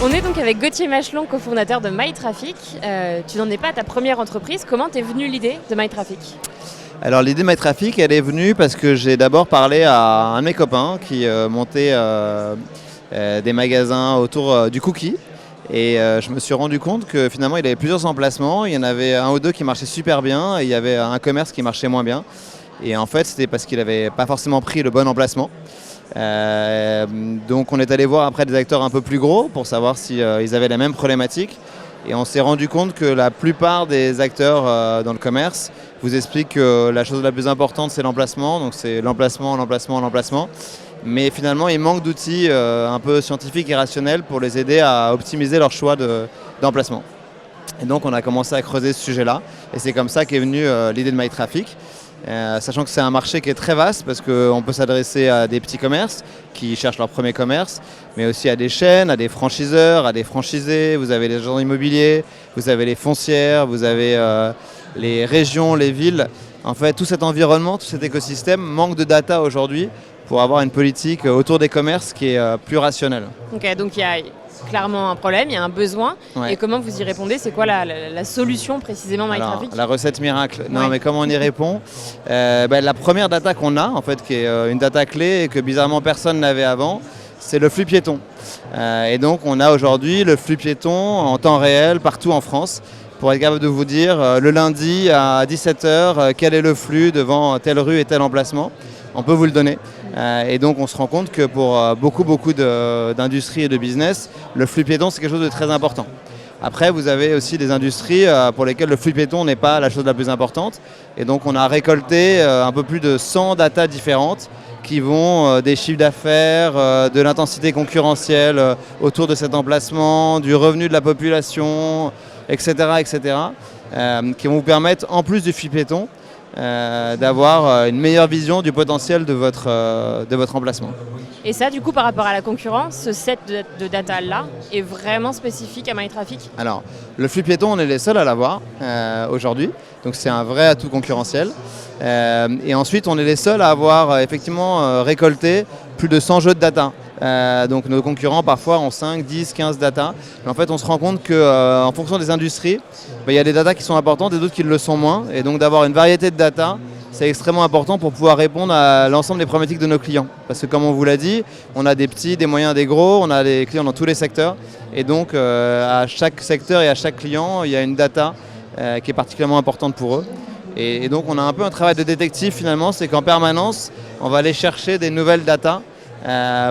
On est donc avec Gauthier Machelon, cofondateur de MyTraffic. Tu n'en es pas à ta première entreprise. Comment t'es venue l'idée de MyTraffic ? Alors l'idée de MyTraffic, elle est venue parce que j'ai d'abord parlé à un de mes copains qui montait des magasins autour du cookie. Et je me suis rendu compte que finalement il avait plusieurs emplacements. Il y en avait un ou deux qui marchaient super bien et il y avait un commerce qui marchait moins bien. Et en fait c'était parce qu'il n'avait pas forcément pris le bon emplacement. Donc on est allé voir après des acteurs un peu plus gros pour savoir si ils avaient la même problématique. Et on s'est rendu compte que la plupart des acteurs dans le commerce vous expliquent que la chose la plus importante c'est l'emplacement. Donc c'est l'emplacement. Mais finalement il manque d'outils un peu scientifiques et rationnels pour les aider à optimiser leur choix d'emplacement. Et donc on a commencé à creuser ce sujet-là. Et c'est comme ça qu'est venue l'idée de MyTraffic. Sachant que c'est un marché qui est très vaste parce qu'on peut s'adresser à des petits commerces qui cherchent leur premier commerce, mais aussi à des chaînes, à des franchiseurs, à des franchisés. Vous avez les agents immobiliers, vous avez les foncières, vous avez les régions, les villes. En fait, tout cet environnement, tout cet écosystème manque de data aujourd'hui pour avoir une politique autour des commerces qui est plus rationnelle. Ok, donc il y a clairement un problème, il y a un besoin. Ouais. Et comment vous y répondez ? C'est quoi la solution précisément MyTraffic ? La recette miracle. Non, mais comment on y répond ? La première data qu'on a, en fait, qui est une data clé et que bizarrement personne n'avait avant, c'est le flux piéton. Et donc on a aujourd'hui le flux piéton en temps réel partout en France pour être capable de vous dire le lundi à 17h quel est le flux devant telle rue et tel emplacement. On peut vous le donner. Et donc on se rend compte que pour beaucoup d'industries et de business, le flux piéton c'est quelque chose de très important. Après vous avez aussi des industries pour lesquelles le flux piéton n'est pas la chose la plus importante. Et donc on a récolté un peu plus de 100 datas différentes qui vont des chiffres d'affaires, de l'intensité concurrentielle autour de cet emplacement, du revenu de la population, etc. Qui vont vous permettre en plus du flux piéton d'avoir une meilleure vision du potentiel de votre emplacement. Et ça, du coup, par rapport à la concurrence, ce set de data-là est vraiment spécifique à MyTraffic ? Alors, le flux piéton, on est les seuls à l'avoir aujourd'hui. Donc, c'est un vrai atout concurrentiel. Et ensuite, on est les seuls à avoir effectivement récolté plus de 100 jeux de data. Donc nos concurrents parfois ont 5, 10, 15 data. Mais en fait on se rend compte qu'en fonction des industries, il y a des data qui sont importantes et d'autres qui le sont moins. Et donc d'avoir une variété de data, c'est extrêmement important pour pouvoir répondre à l'ensemble des problématiques de nos clients. Parce que comme on vous l'a dit, on a des petits, des moyens, des gros, on a des clients dans tous les secteurs. Et donc à chaque secteur et à chaque client, il y a une data qui est particulièrement importante pour eux. Et donc on a un peu un travail de détective finalement, c'est qu'en permanence, on va aller chercher des nouvelles data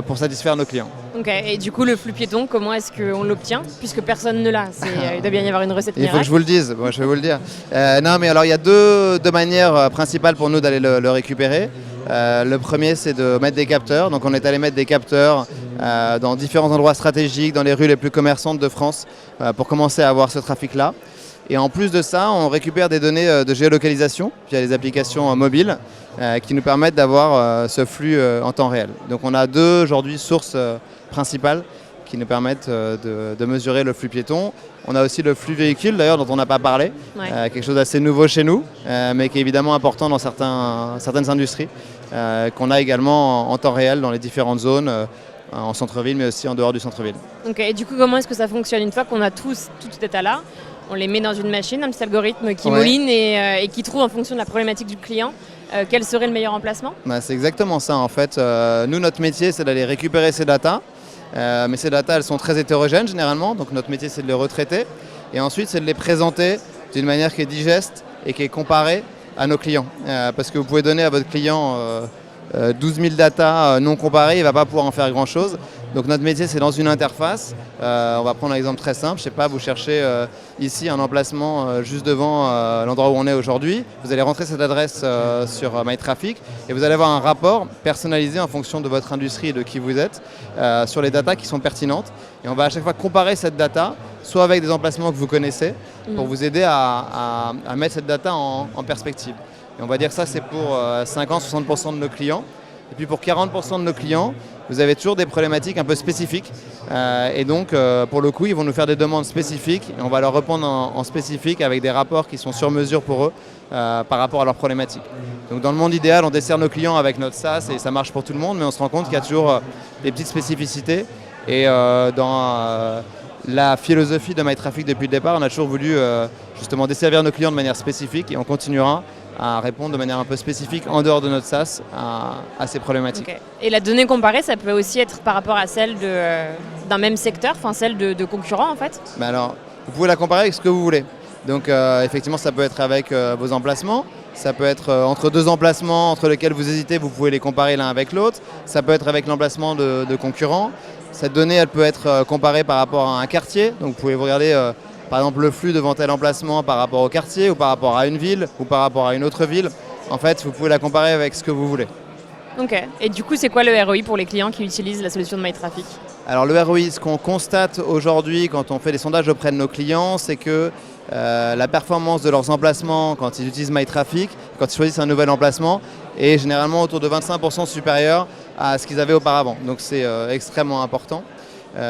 pour satisfaire nos clients. Okay. Et du coup, le flux piéton, comment est-ce qu'on l'obtient ? Puisque personne ne l'a. Il doit bien y avoir une recette miracle. Il faut que je vous le dise, moi, je vais vous le dire. Non, mais alors il y a deux manières principales pour nous d'aller le récupérer. Le premier, c'est de mettre des capteurs. Donc on est allé mettre des capteurs dans différents endroits stratégiques, dans les rues les plus commerçantes de France, pour commencer à avoir ce trafic-là. Et en plus de ça, on récupère des données de géolocalisation via les applications mobiles qui nous permettent d'avoir ce flux en temps réel. Donc on a deux aujourd'hui sources principales qui nous permettent de mesurer le flux piéton. On a aussi le flux véhicule d'ailleurs dont on n'a pas parlé, quelque chose d'assez nouveau chez nous, mais qui est évidemment important dans certaines industries, qu'on a également en temps réel dans les différentes zones, en centre-ville mais aussi en dehors du centre-ville. Okay. Et du coup, comment est-ce que ça fonctionne ? Une fois qu'on a tout cet état-là, on les met dans une machine, un petit algorithme qui mouline et qui trouve en fonction de la problématique du client quel serait le meilleur emplacement ? C'est exactement ça en fait. Nous, notre métier, c'est d'aller récupérer ces datas. Mais ces datas, elles sont très hétérogènes généralement. Donc notre métier, c'est de les retraiter. Et ensuite, c'est de les présenter d'une manière qui est digeste et qui est comparée à nos clients. Parce que vous pouvez donner à votre client 12 000 datas non comparées, il ne va pas pouvoir en faire grand-chose. Donc notre métier, c'est dans une interface. On va prendre un exemple très simple. Je sais pas, vous cherchez ici un emplacement juste devant l'endroit où on est aujourd'hui. Vous allez rentrer cette adresse sur MyTraffic et vous allez avoir un rapport personnalisé en fonction de votre industrie et de qui vous êtes sur les datas qui sont pertinentes. Et on va à chaque fois comparer cette data, soit avec des emplacements que vous connaissez, pour vous aider à mettre cette data en perspective. Et on va dire que ça, c'est pour 50-60% de nos clients. Et puis pour 40% de nos clients, vous avez toujours des problématiques un peu spécifiques. Et donc, pour le coup, ils vont nous faire des demandes spécifiques et on va leur répondre en spécifique avec des rapports qui sont sur mesure pour eux par rapport à leurs problématiques. Donc dans le monde idéal, on dessert nos clients avec notre SaaS et ça marche pour tout le monde, mais on se rend compte qu'il y a toujours des petites spécificités. Et dans la philosophie de MyTraffic depuis le départ. On a toujours voulu justement desservir nos clients de manière spécifique et on continuera à répondre de manière un peu spécifique en dehors de notre SaaS à ces problématiques. Okay. Et la donnée comparée, ça peut aussi être par rapport à celle d'un même secteur, enfin celle de concurrents en fait? Alors, vous pouvez la comparer avec ce que vous voulez. Donc effectivement, ça peut être avec vos emplacements, ça peut être entre deux emplacements entre lesquels vous hésitez, vous pouvez les comparer l'un avec l'autre, ça peut être avec l'emplacement de concurrents. Cette donnée, elle peut être comparée par rapport à un quartier, donc vous pouvez regarder par exemple le flux devant tel emplacement par rapport au quartier ou par rapport à une ville ou par rapport à une autre ville. En fait, vous pouvez la comparer avec ce que vous voulez. Ok. Et du coup, c'est quoi le ROI pour les clients qui utilisent la solution de MyTraffic? Alors le ROI, ce qu'on constate aujourd'hui quand on fait des sondages auprès de nos clients, c'est que la performance de leurs emplacements quand ils utilisent MyTraffic, quand ils choisissent un nouvel emplacement, est généralement autour de 25% supérieur à ce qu'ils avaient auparavant. Donc c'est extrêmement important.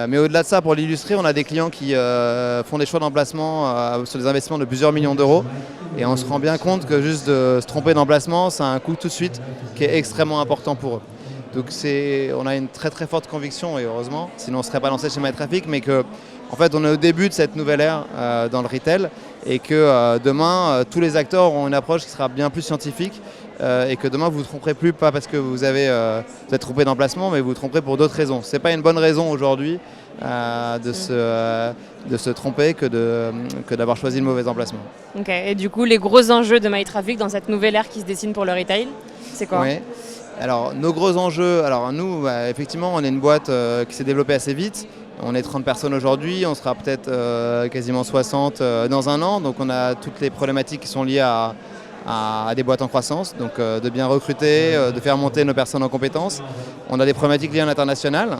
Mais au-delà de ça, pour l'illustrer, on a des clients qui font des choix d'emplacement sur des investissements de plusieurs millions d'euros. Et on se rend bien compte que juste de se tromper d'emplacement, ça a un coût tout de suite qui est extrêmement important pour eux. Donc on a une très très forte conviction, et heureusement, sinon on ne serait pas lancé chez MyTraffic, mais qu'en fait on est au début de cette nouvelle ère dans le retail et que demain, tous les acteurs auront une approche qui sera bien plus scientifique et que demain vous ne vous tromperez plus, pas parce que vous êtes trompé d'emplacement, mais vous vous tromperez pour d'autres raisons. Ce n'est pas une bonne raison aujourd'hui de se tromper que d'avoir choisi le mauvais emplacement. Ok. Et du coup, les gros enjeux de MyTraffic dans cette nouvelle ère qui se dessine pour le retail, c'est quoi? Oui. Alors, nos gros enjeux, alors nous, effectivement, on est une boîte qui s'est développée assez vite. On est 30 personnes aujourd'hui, on sera peut-être quasiment 60 dans un an. Donc, on a toutes les problématiques qui sont liées à des boîtes en croissance. Donc, de bien recruter, de faire monter nos personnes en compétences. On a des problématiques liées à l'international,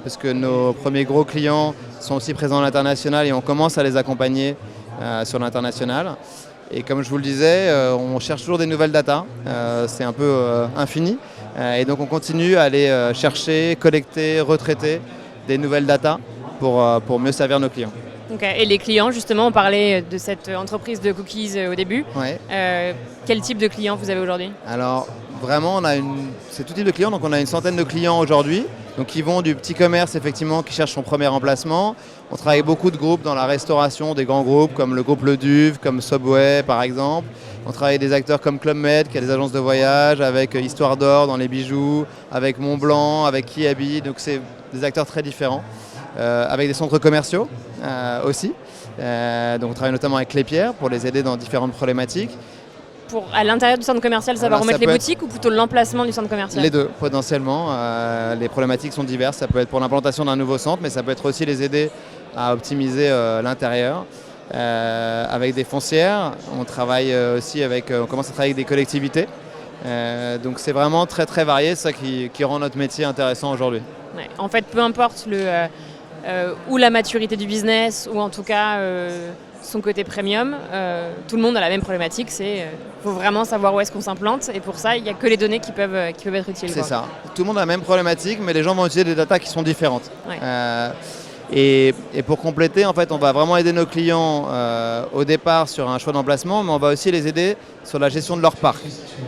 parce que nos premiers gros clients sont aussi présents à l'international et on commence à les accompagner sur l'international. Et comme je vous le disais, on cherche toujours des nouvelles datas, c'est un peu infini. Et donc on continue à aller chercher, collecter, retraiter des nouvelles datas pour mieux servir nos clients. Okay. Et les clients, justement, on parlait de cette entreprise de cookies au début. Ouais. Quel type de clients vous avez aujourd'hui? Alors vraiment, c'est tout type de clients, donc on a une centaine de clients aujourd'hui. Donc qui vont du petit commerce effectivement qui cherche son premier emplacement. On travaille avec beaucoup de groupes dans la restauration, des grands groupes comme le groupe Le Duve, comme Subway par exemple. On travaille avec des acteurs comme Club Med qui a des agences de voyage, avec Histoire d'Or dans les bijoux, avec Montblanc, avec Kiabi. Donc c'est des acteurs très différents. Avec des centres commerciaux aussi. Donc on travaille notamment avec Clépierre pour les aider dans différentes problématiques. À l'intérieur du centre commercial, ça va remettre les boutiques ou plutôt l'emplacement du centre commercial? Les deux, potentiellement. Les problématiques sont diverses. Ça peut être pour l'implantation d'un nouveau centre, mais ça peut être aussi les aider à optimiser l'intérieur. Avec des foncières, on travaille aussi on commence à travailler avec des collectivités. Donc c'est vraiment très très varié, c'est ça qui rend notre métier intéressant aujourd'hui. Ouais. En fait, peu importe ou la maturité du business, ou en tout cas son côté premium, tout le monde a la même problématique, faut vraiment savoir où est-ce qu'on s'implante, et pour ça, il n'y a que les données qui peuvent être utiles. C'est ça. Tout le monde a la même problématique, mais les gens vont utiliser des datas qui sont différentes. Ouais. Et pour compléter, en fait, on va vraiment aider nos clients au départ sur un choix d'emplacement, mais on va aussi les aider sur la gestion de leur parc.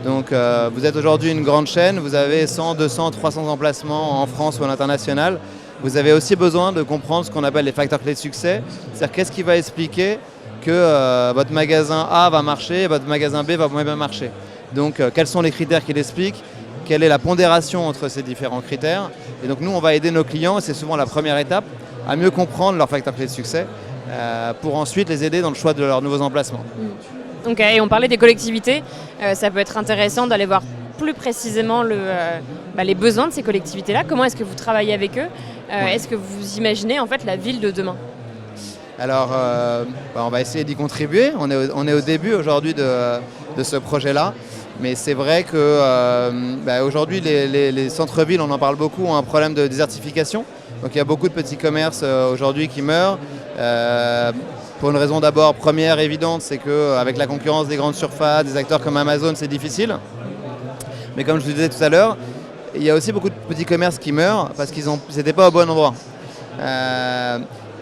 Donc, vous êtes aujourd'hui une grande chaîne, vous avez 100, 200, 300 emplacements en France ou à l'international. Vous avez aussi besoin de comprendre ce qu'on appelle les facteurs clés de succès. C'est-à-dire qu'est-ce qui va expliquer que votre magasin A va marcher et votre magasin B va moins bien marcher. Donc, quels sont les critères qui l'expliquent? Quelle est la pondération entre ces différents critères? Et donc, nous, on va aider nos clients, et c'est souvent la première étape, à mieux comprendre leurs facteurs clés de succès pour ensuite les aider dans le choix de leurs nouveaux emplacements. Ok, et on parlait des collectivités. Ça peut être intéressant d'aller voir plus précisément les besoins de ces collectivités-là. Comment est-ce que vous travaillez avec eux? Est-ce que vous imaginez en fait la ville de demain? Alors, on va essayer d'y contribuer. On est au début aujourd'hui de ce projet-là. Mais c'est vrai qu'aujourd'hui, les centres-villes, on en parle beaucoup, ont un problème de désertification. Donc il y a beaucoup de petits commerces aujourd'hui qui meurent. Pour une raison d'abord première évidente, c'est qu'avec la concurrence des grandes surfaces, des acteurs comme Amazon, c'est difficile. Mais comme je vous disais tout à l'heure, il y a aussi beaucoup de petits commerces qui meurent parce qu'ils n'étaient pas au bon endroit.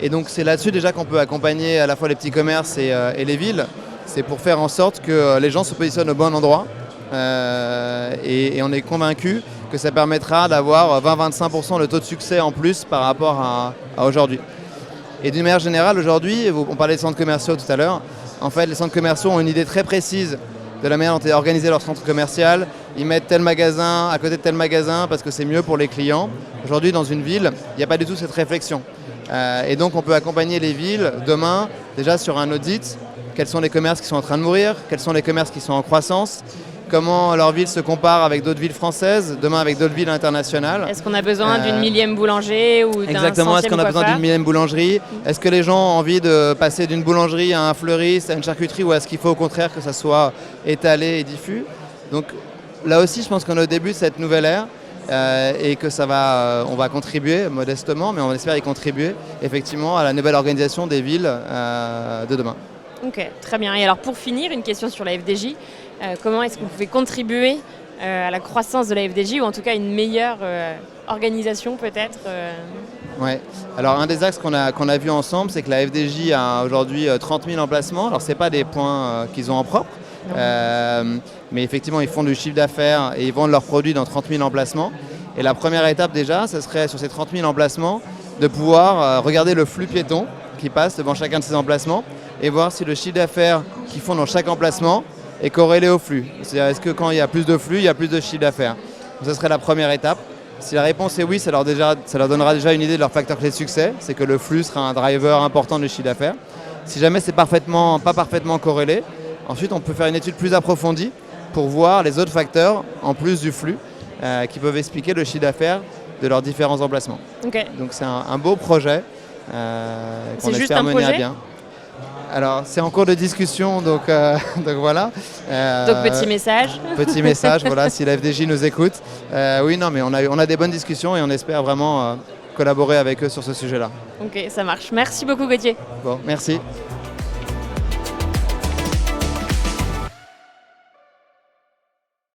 Et donc c'est là-dessus déjà qu'on peut accompagner à la fois les petits commerces et les villes. C'est pour faire en sorte que les gens se positionnent au bon endroit. Et on est convaincu que ça permettra d'avoir 20-25% de taux de succès en plus par rapport à aujourd'hui. Et d'une manière générale, aujourd'hui, on parlait des centres commerciaux tout à l'heure, en fait, les centres commerciaux ont une idée très précise de la manière dont est organisé leur centre commercial. Ils mettent tel magasin à côté de tel magasin parce que c'est mieux pour les clients. Aujourd'hui, dans une ville, il n'y a pas du tout cette réflexion. Et donc, on peut accompagner les villes demain déjà sur un audit. Quels sont les commerces qui sont en train de mourir? Quels sont les commerces qui sont en croissance? Comment leur ville se compare avec d'autres villes françaises, demain avec d'autres villes internationales. Est-ce qu'on a besoin d'une millième boulanger ou d'un exactement, est-ce qu'on a besoin d'une millième boulangerie? Est-ce que les gens ont envie de passer d'une boulangerie à un fleuriste, à une charcuterie, ou est-ce qu'il faut au contraire que ça soit étalé et diffus? Donc là aussi, je pense qu'on est au début de cette nouvelle ère et que on va contribuer modestement, mais on espère y contribuer effectivement à la nouvelle organisation des villes de demain. Ok, très bien. Et alors pour finir, une question sur la FDJ. Comment est-ce que vous pouvez contribuer à la croissance de la FDJ, ou en tout cas une meilleure organisation peut-être Ouais. Alors un des axes qu'on a vu ensemble, c'est que la FDJ a aujourd'hui 30 000 emplacements. Alors ce n'est pas des points qu'ils ont en propre, mais effectivement ils font du chiffre d'affaires et ils vendent leurs produits dans 30 000 emplacements. Et la première étape déjà, ce serait sur ces 30 000 emplacements de pouvoir regarder le flux piéton qui passe devant chacun de ces emplacements et voir si le chiffre d'affaires qu'ils font dans chaque emplacement est corrélé au flux. C'est-à-dire, est-ce que quand il y a plus de flux, il y a plus de chiffre d'affaires? Ce serait la première étape. Si la réponse est oui, ça leur donnera déjà une idée de leur facteur clé de succès. C'est que le flux sera un driver important du chiffre d'affaires. Si jamais c'est pas parfaitement corrélé, ensuite on peut faire une étude plus approfondie pour voir les autres facteurs, en plus du flux, qui peuvent expliquer le chiffre d'affaires de leurs différents emplacements. Okay. Donc c'est un beau projet qu'on espère mener à bien. Alors, c'est en cours de discussion, donc voilà. Donc, petit message. Petit message, voilà, si la FDJ nous écoute. Oui, non, mais on a des bonnes discussions et on espère vraiment collaborer avec eux sur ce sujet-là. Ok, ça marche. Merci beaucoup, Gauthier. Bon, merci.